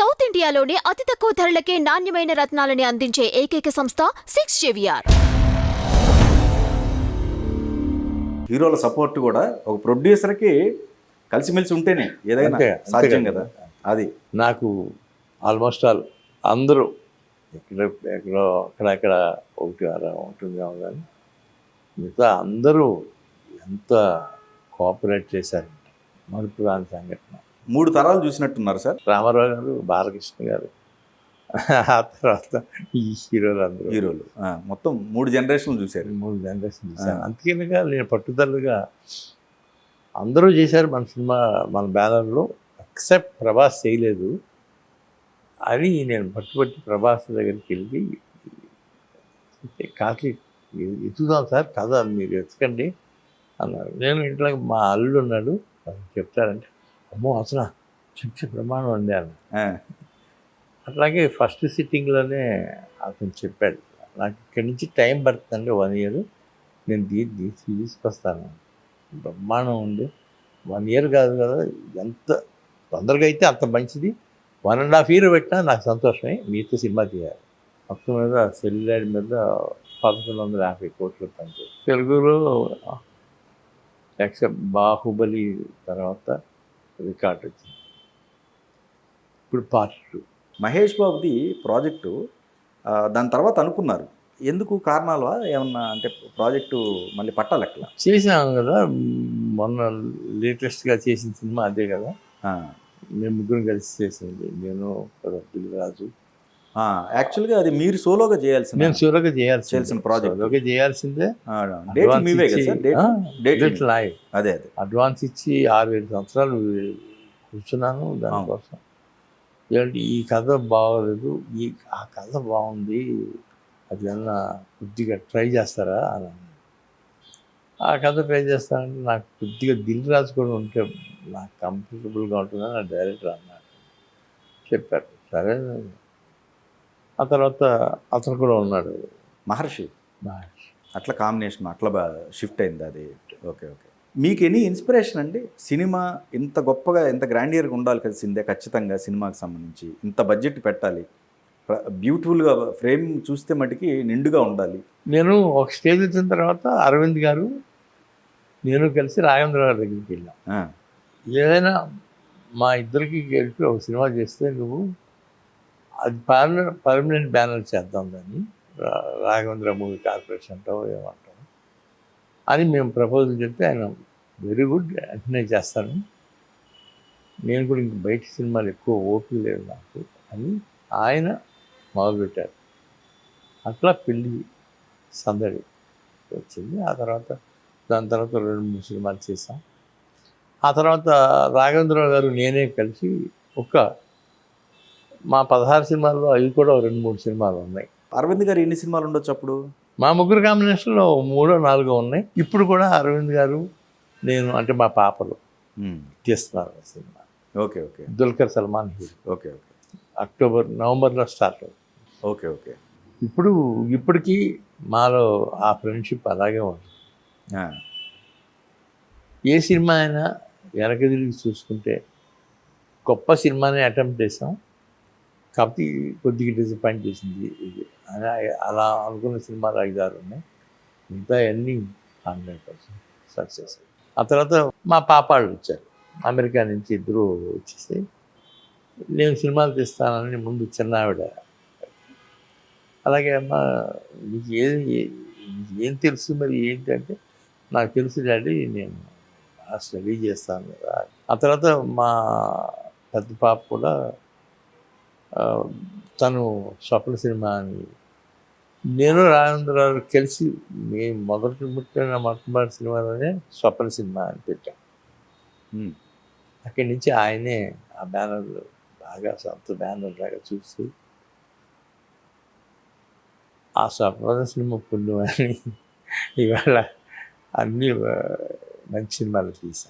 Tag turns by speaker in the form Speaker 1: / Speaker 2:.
Speaker 1: South ఇండియాలోనే అతి తక్కువ ధరలకే నాణ్యమైన రత్నాలని అందించే ఏకైక సంస్థ 6JVR.
Speaker 2: హీరోల సపోర్ట్ కూడా ఒక ప్రొడ్యూసర్కి కలిసిమెలిసి ఉంటేనే ఏదైనా సాధ్యం కదా. అది
Speaker 3: నాకు ఆల్మోస్ట్ ఆల్ అందరూ ఎక్కడో అక్కడక్కడ ఒకటి అలా ఉంటుంది కానీ మిగతా అందరూ ఎంత కోఆపరేట్ చేశారంటే మరుపు రాని సంఘటన.
Speaker 2: 3 తరాలు చూసినట్టున్నారు సార్.
Speaker 3: రామారావు గారు, బాలకృష్ణ గారు, ఆ తర్వాత ఈ హీరోలు
Speaker 2: మొత్తం 3 జనరేషన్లు చూశారు.
Speaker 3: 3 జనరేషన్ చూశాను. అందుకేనగా నేను పట్టుదలగా అందరూ చేశారు మన సినిమా, మన బ్యానర్లో, ఎక్సెప్ట్ ప్రభాస్ చేయలేదు అని నేను పట్టుబట్టి ప్రభాస్ దగ్గరికి వెళ్ళి కాకి ఎత్తుదాం సార్ కథ మీరు ఎత్తకండి అన్నారు. నేను ఇంట్లో మా అల్లుడు ఉన్నాడు, చెప్తారంటే అమ్మో అసలు చెప్తే ప్రమాణం అండి అన్న. అట్లాగే ఫస్ట్ సిట్టింగ్లోనే అతను చెప్పాడు నాకు ఇక్కడి నుంచి టైం పడుతుందండి 1 year, నేను తీసుకొస్తాను. బ్రహ్మాండం ఉంది. 1 year కాదు కదా, ఎంత తొందరగా అయితే అంత మంచిది. 1.5 year పెట్టినా నాకు సంతోషమే, మీతో సినిమా తీయాలి. మొత్తం మీద సెల్యులాయిడ్ మీద 1150 కోట్లు పనిచేయాలి. తెలుగులో ఎక్సెప్ట్ బాహుబలి తర్వాత రికార్డ్ వచ్చింది. ఇప్పుడు Part 2
Speaker 2: మహేష్ బాబుది ప్రాజెక్టు. దాని తర్వాత అనుకున్నారు, ఎందుకు కారణాలు ఏమన్నా అంటే ప్రాజెక్టు మళ్ళీ పట్టాలెక్కల
Speaker 3: చేసాం కదా. మొన్న లేటెస్ట్గా చేసిన సినిమా అదే కదా, మేము ముగ్గురం కలిసి చేసింది. నేను దిల్రాజు.
Speaker 2: యాక్చువల్గా అది మీరు సోలోగా చేయాల్సింది.
Speaker 3: నేను సోలోగా చేయాల్సిన
Speaker 2: ప్రాజెక్ట్
Speaker 3: చేయాల్సిందే.
Speaker 2: అదే
Speaker 3: అడ్వాన్స్ ఇచ్చి 6-7 సంవత్సరాలు కూర్చున్నాను దానికోసం. ఏంటి ఈ కథ బాగోలేదు, ఆ కథ బాగుంది, అది ఏమన్నా కొద్దిగా ట్రై చేస్తారా అని. ఆ కథ ట్రై చేస్తానంటే నాకు కొద్దిగా దిల్ రాజు కూడా ఉంటే నాకు కంఫర్టబుల్గా ఉంటుందని నా డైరెక్టర్ అన్నాడు, చెప్పారు. సరే. ఆ తర్వాత అతను కూడా ఉన్నాడు
Speaker 2: మహర్షి. అట్లా కాంబినేషన్ అట్లా షిఫ్ట్ అయింది అది. ఓకే. మీకు ఎనీ ఇన్స్పిరేషన్ అండి? సినిమా ఇంత గొప్పగా ఇంత గ్రాండియర్గా ఉండాలి కలిసిందే ఖచ్చితంగా. సినిమాకి సంబంధించి ఇంత బడ్జెట్ పెట్టాలి, బ్యూటిఫుల్గా ఫ్రేమ్ చూస్తే మటుకి నిండుగా ఉండాలి.
Speaker 3: నేను ఒక స్టేజ్ వచ్చిన తర్వాత అరవింద్ గారు నేను కలిసి రాఘవేంద్ర గారి దగ్గరికి వెళ్ళాం. ఏదైనా మా ఇద్దరికి కలిపి ఒక సినిమా చేస్తే నువ్వు అది పర్మనెంట్ బ్యానర్ చేద్దాం దాన్ని, రాఘవేంద్ర మూవీ కార్పొరేషన్ అంటావు ఏమంటావు అని మేము ప్రపోజల్ చెప్తే ఆయన వెరీ గుడ్ వెంటనే చేస్తాను, నేను కూడా ఇంక బయట సినిమాలు ఎక్కువ ఓపిక లేదు నాకు అని ఆయన మొదలుపెట్టారు. అట్లా పెళ్ళి సందడి వచ్చింది. దాని తర్వాత 2-3 సినిమాలు చేసాం. ఆ తర్వాత రాఘవేంద్రరావు గారు నేనే కలిసి మా 16 సినిమాల్లో అవి కూడా 2-3 సినిమాలు ఉన్నాయి.
Speaker 2: అరవింద్ గారు ఎన్ని సినిమాలు ఉండొచ్చు అప్పుడు?
Speaker 3: మా ముగ్గురు కాంబినేషన్లో 3-4 ఉన్నాయి. ఇప్పుడు కూడా అరవింద్ గారు నేను అంటే మా పాపలు తీస్తున్నారు cinema.
Speaker 2: Okay.
Speaker 3: Dulquer Salman hero.
Speaker 2: Okay.
Speaker 3: నవంబర్లో స్టార్ట్ అవుతుంది.
Speaker 2: ఓకే.
Speaker 3: ఇప్పటికీ మాలో ఆ ఫ్రెండ్షిప్ అలాగే ఉంది. ఏ సినిమా అయినా వెనక తిరిగి చూసుకుంటే గొప్ప సినిమాని అటెంప్ట్ చేసాం, కాబట్టి కొద్దిగా డిసప్పాయింట్ చేసింది ఇది. అలా అనుకున్న సినిమాలు 5-6 ఉన్నాయి, మిగతా అన్నీ 100% సక్సెస్. ఆ తర్వాత మా పాపాళ్ళు వచ్చారు అమెరికా నుంచి, ఇద్దరు వచ్చేసి నేను సినిమాలు తీస్తానని ముందు చిన్నావిడ, అలాగే అమ్మ నీకు ఏం తెలుసు మరి ఏంటంటే, నాకు తెలుసు డాడీ నేను స్టడీ చేస్తాను కదా. ఆ తర్వాత మా పెద్ద పాప కూడా తను స్వప్న సినిమా అని, నేను రాఘవేంద్రరావు కలిసి మేము మొట్టమొదటి సినిమాలోనే స్వప్న సినిమా అని పెట్టాం. అక్కడి నుంచి ఆయనే ఆ బ్యానర్ బాగా సొంత బ్యానర్ లాగా చూసి ఆ స్వప్న సినిమా పుణ్యం అని ఇవాళ అన్నీ మంచి సినిమాలు తీసాం.